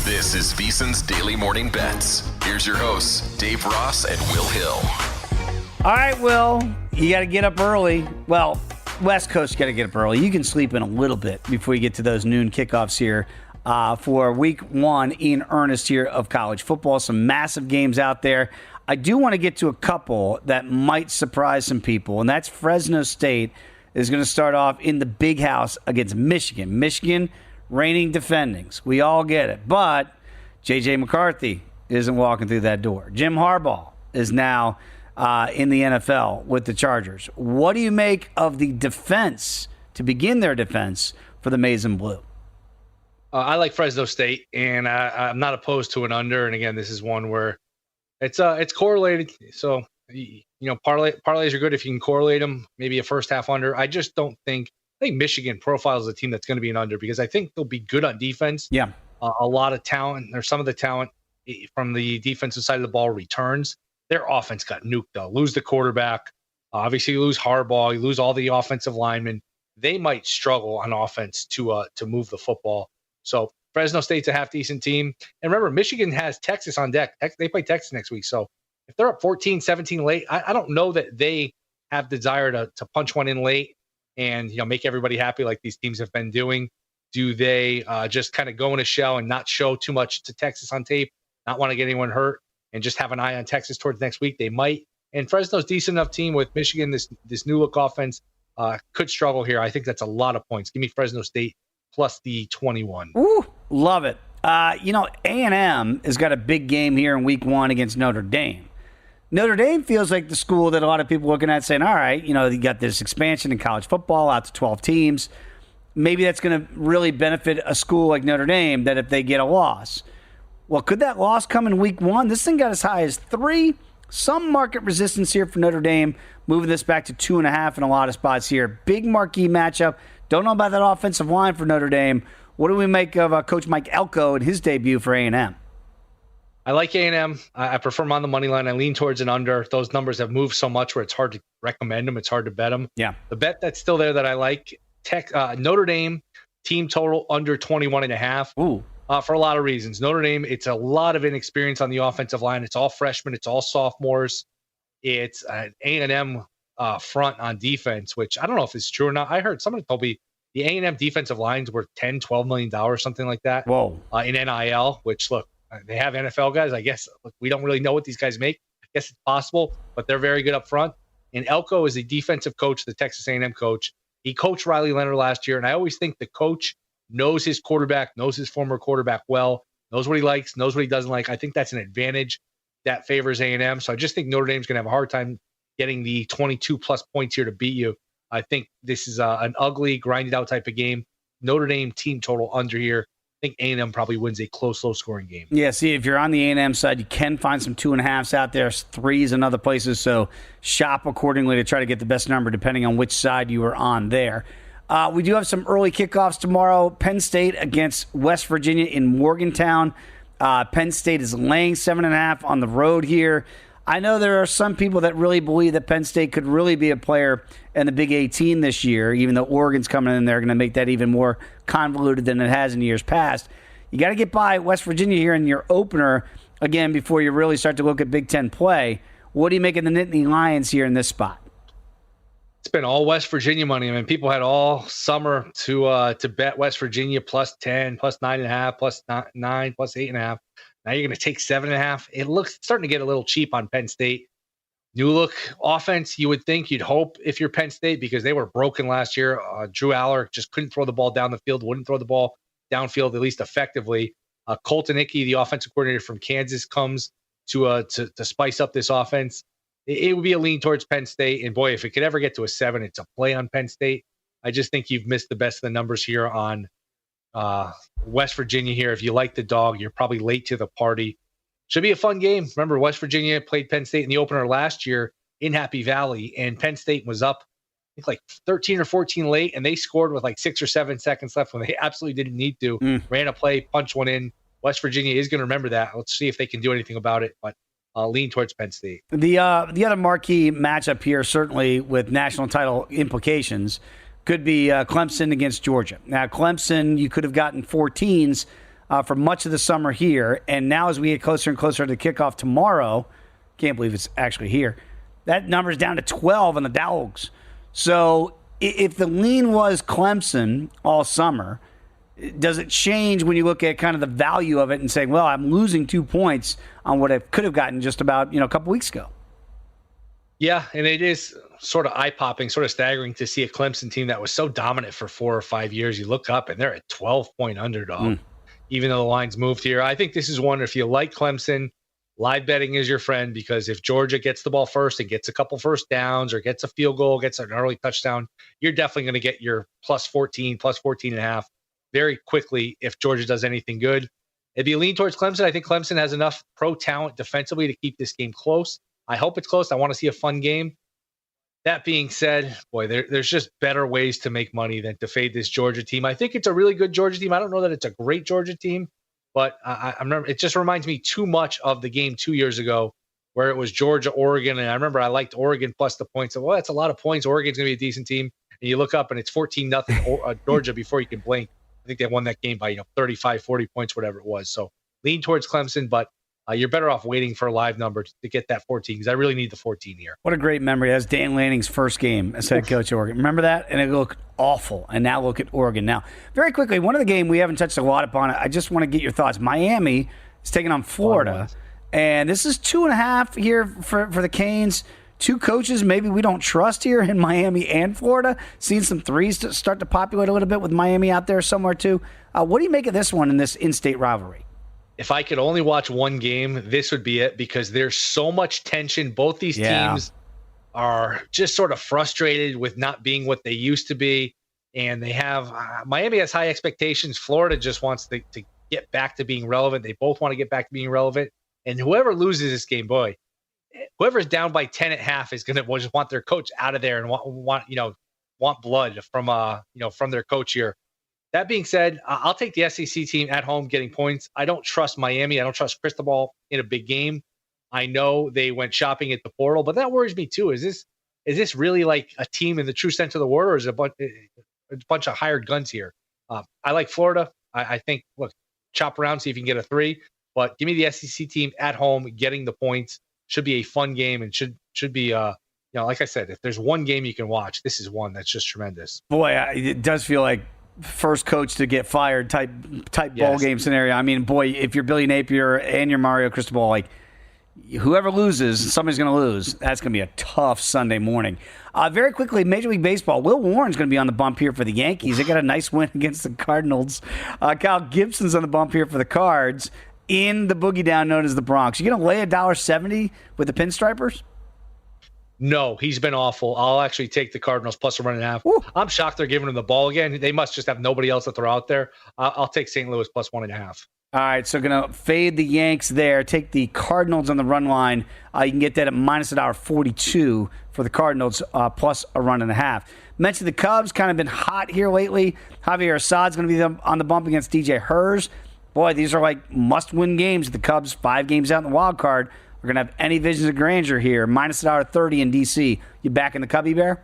This is VSiN's Daily Morning Bets. Here's your hosts, Dave Ross and Will Hill. All right, Will, you got to get up early. Well, West Coast, you got to get up early. You can sleep in a little bit before you get to those noon kickoffs here for week one in earnest here of college football. Some massive games out there. I do want to get to a couple that might surprise some people, and that's Fresno State is going to start off in the big house against Michigan. Michigan, reigning defendings. We all get it. But J.J. McCarthy isn't walking through that door. Jim Harbaugh is now in the NFL with the Chargers. What do you make of the defense, to begin their defense, for the Maize and Blue? I like Fresno State, and I'm not opposed to an under. And again, this is one where it's correlated. So, parlays are good if you can correlate them. Maybe a first half under. I just don't think. I think Michigan profiles a team that's going to be an under because I think they'll be good on defense. Yeah, a lot of talent, or some of the talent from the defensive side of the ball returns. Their offense got nuked though. Lose the quarterback. Obviously, you lose Harbaugh. You lose all the offensive linemen. They might struggle on offense to move the football. So Fresno State's a half decent team. And remember, Michigan has Texas on deck. They play Texas next week. So if they're up 14-17 late, I don't know that they have the desire to punch one in late and make everybody happy like these teams have been doing. Do they just kind of go in a shell and not show too much to Texas on tape, not want to get anyone hurt, and just have an eye on Texas towards next week? They might. And Fresno's decent enough team with Michigan, this new look offense, could struggle here. I think that's a lot of points. Give me Fresno State plus the 21. Ooh, love it. A&M has got a big game here in week one against Notre Dame. Notre Dame feels like the school that a lot of people are looking at saying, all right, you got this expansion in college football out to 12 teams. Maybe that's going to really benefit a school like Notre Dame that if they get a loss. Well, could that loss come in week one? This thing got as high as 3. Some market resistance here for Notre Dame, moving this back to 2.5 in a lot of spots here. Big marquee matchup. Don't know about that offensive line for Notre Dame. What do we make of Coach Mike Elko and his debut for A&M? I like A&M. I prefer them on the money line. I lean towards an under. Those numbers have moved so much where it's hard to recommend them. It's hard to bet them. Yeah. The bet that's still there that I like, Notre Dame team total under 21.5. Ooh. For a lot of reasons. Notre Dame, it's a lot of inexperience on the offensive line. It's all freshmen. It's all sophomores. It's an A&M front on defense, which I don't know if it's true or not. I heard somebody told me the A&M defensive lines were $10-12 million, something like that. Whoa. In NIL, which, look, they have NFL guys. I guess we don't really know what these guys make. I guess it's possible, but they're very good up front. And Elko is the defensive coach, the Texas A&M coach. He coached Riley Leonard last year, and I always think the coach knows his quarterback, knows his former quarterback well, knows what he likes, knows what he doesn't like. I think that's an advantage that favors A&M. So I just think Notre Dame's going to have a hard time getting the 22-plus points here to beat you. I think this is an ugly, grinded-out type of game. Notre Dame team total under here. I think A&M probably wins a close, low-scoring game. Yeah, see, if you're on the A&M side, you can find some 2.5s out there, 3s in other places, so shop accordingly to try to get the best number depending on which side you are on there. We do have some early kickoffs tomorrow. Penn State against West Virginia in Morgantown. Penn State is laying 7.5 on the road here. I know there are some people that really believe that Penn State could really be a player in the Big 18 this year, even though Oregon's coming in there, going to make that even more convoluted than it has in years past. You got to get by West Virginia here in your opener, again, before you really start to look at Big Ten play. What do you make of the Nittany Lions here in this spot? It's been all West Virginia money. I mean, people had all summer to bet West Virginia plus 10, plus 9.5, plus 9, plus 8.5. Now you're going to take 7.5. It looks starting to get a little cheap on Penn State. New look offense, you would think, you'd hope if you're Penn State because they were broken last year. Drew Aller just couldn't throw the ball down the field, wouldn't throw the ball downfield at least effectively. Colton Ickey, the offensive coordinator from Kansas, comes to spice up this offense. It would be a lean towards Penn State. And boy, if it could ever get to a 7, it's a play on Penn State. I just think you've missed the best of the numbers here on West Virginia here. If you like the dog, you're probably late to the party. Should be a fun game. Remember, West Virginia played Penn State in the opener last year in Happy Valley, and Penn State was up, I think, like 13 or 14 late, and they scored with like 6 or 7 seconds left when they absolutely didn't need to. Ran a play, punched one in. West Virginia is going to remember that. Let's see if they can do anything about it, but lean towards Penn State. The other marquee matchup here, certainly with national title implications, could be Clemson against Georgia. Now, Clemson, you could have gotten 14s for much of the summer here. And now as we get closer and closer to the kickoff tomorrow, can't believe it's actually here, that number's down to 12 on the Dogs. So if the lean was Clemson all summer, does it change when you look at kind of the value of it and saying, well, I'm losing 2 points on what I could have gotten just about, a couple weeks ago? Yeah, and it is sort of eye-popping, sort of staggering to see a Clemson team that was so dominant for 4 or 5 years. You look up and they're a 12-point underdog, even though the line's moved here. I think this is one, if you like Clemson, live betting is your friend, because if Georgia gets the ball first and gets a couple first downs or gets a field goal, gets an early touchdown, you're definitely going to get your plus 14 and a half very quickly if Georgia does anything good. If you lean towards Clemson, I think Clemson has enough pro talent defensively to keep this game close. I hope it's close. I want to see a fun game. That being said, boy, there's just better ways to make money than to fade this Georgia team. I think it's a really good Georgia team. I don't know that it's a great Georgia team, but I remember it just reminds me too much of the game 2 years ago where it was Georgia, Oregon. And I remember I liked Oregon plus the points. Well, that's a lot of points. Oregon's going to be a decent team. And you look up and it's 14-0 Georgia before you can blink. I think they won that game by 35, 40 points, whatever it was. So lean towards Clemson, but you're better off waiting for a live number to get that 14, because I really need the 14 here. What a great memory. That's Dan Lanning's first game as head coach of Oregon. Remember that? And it looked awful. And now look at Oregon. Now, very quickly, one of the game we haven't touched a lot upon. I just want to get your thoughts. Miami is taking on Florida, and this is 2.5 here for the Canes. Two coaches maybe we don't trust here in Miami and Florida. Seeing some threes to start to populate a little bit with Miami out there somewhere too. What do you make of this one in this in-state rivalry? If I could only watch one game, this would be it, because there's so much tension. Both these teams are just sort of frustrated with not being what they used to be. And they have Miami has high expectations. Florida just wants to get back to being relevant. They both want to get back to being relevant. And whoever loses this game, boy, whoever's down by 10 at half is going to just want their coach out of there and want blood from their coach here. That being said, I'll take the SEC team at home getting points. I don't trust Miami. I don't trust Cristobal in a big game. I know they went shopping at the portal, but that worries me too. Is this really like a team in the true sense of the word, or is it a bunch of hired guns here? I like Florida. I think, look, chop around, see if you can get a 3. But give me the SEC team at home getting the points. Should be a fun game, and should be like I said, if there's one game you can watch, this is one that's just tremendous. Boy, it does feel like first coach to get fired type ball game scenario. I mean, boy, if you're Billy Napier and you're Mario Cristobal, like whoever loses, somebody's going to lose. That's going to be a tough Sunday morning. Very quickly, Major League Baseball. Will Warren's going to be on the bump here for the Yankees. They got a nice win against the Cardinals. Kyle Gibson's on the bump here for the Cards in the boogie down known as the Bronx. You going to lay $1.70 with the Pinstripers? No, he's been awful. I'll actually take the Cardinals plus a 1.5. Ooh. I'm shocked they're giving him the ball again. They must just have nobody else that they're out there. I'll take St. Louis plus 1.5. All right, so going to fade the Yanks there. Take the Cardinals on the run line. You can get that at minus $1.42 for the Cardinals, plus a 1.5. Mentioned the Cubs, kind of been hot here lately. Javier Assad's going to be on the bump against DJ Hers. Boy, these are like must-win games. The Cubs, 5 games out in the wild card. We're going to have any visions of grandeur here. Minus $1.30 in D.C. You back in the Cubby Bear?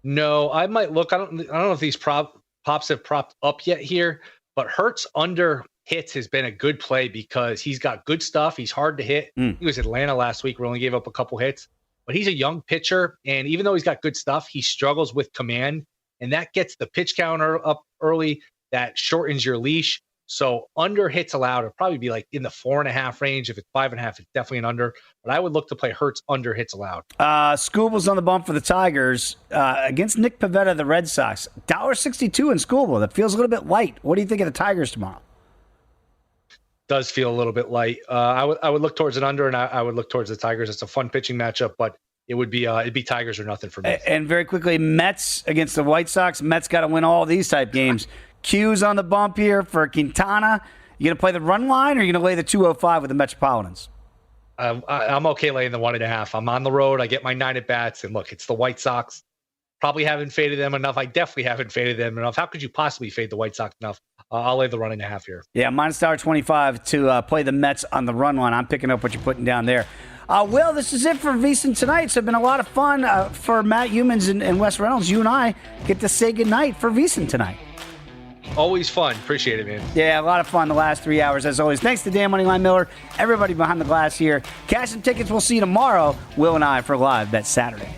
No, I might look. I don't know if these pops have propped up yet here, but Hurts under hits has been a good play because he's got good stuff. He's hard to hit. He was Atlanta last week where only gave up a couple hits, but he's a young pitcher. And even though he's got good stuff, he struggles with command, and that gets the pitch counter up early. That shortens your leash. So under hits allowed would probably be like in the 4.5 range. If it's 5.5, it's definitely an under. But I would look to play Hurts under hits allowed. Scooble's on the bump for the Tigers against Nick Pivetta of the Red Sox. $1.62 in Scooble. That feels a little bit light. What do you think of the Tigers tomorrow? Does feel a little bit light. I would look towards an under, and I would look towards the Tigers. It's a fun pitching matchup, but it'd be Tigers or nothing for me. And very quickly, Mets against the White Sox. Mets got to win all these type games. Q's on the bump here for Quintana. You going to play the run line, or you going to lay the 205 with the Metropolitans? I'm okay laying the 1.5. I'm on the road. I get my 9 at bats, and look, it's the White Sox. Probably haven't faded them enough. I definitely haven't faded them enough. How could you possibly fade the White Sox enough? I'll lay the 1.5 here. Yeah, minus $1.25 to play the Mets on the run line. I'm picking up what you're putting down there. Will, this is it for VSiN tonight. So it's been a lot of fun for Matt Humans and Wes Reynolds. You and I get to say goodnight for VSiN tonight. Always fun. Appreciate it, man. Yeah, a lot of fun the last 3 hours, as always. Thanks to Dan Moneyline Miller, everybody behind the glass here. Cash some tickets. We'll see you tomorrow, Will and I, for Live Bet Saturday.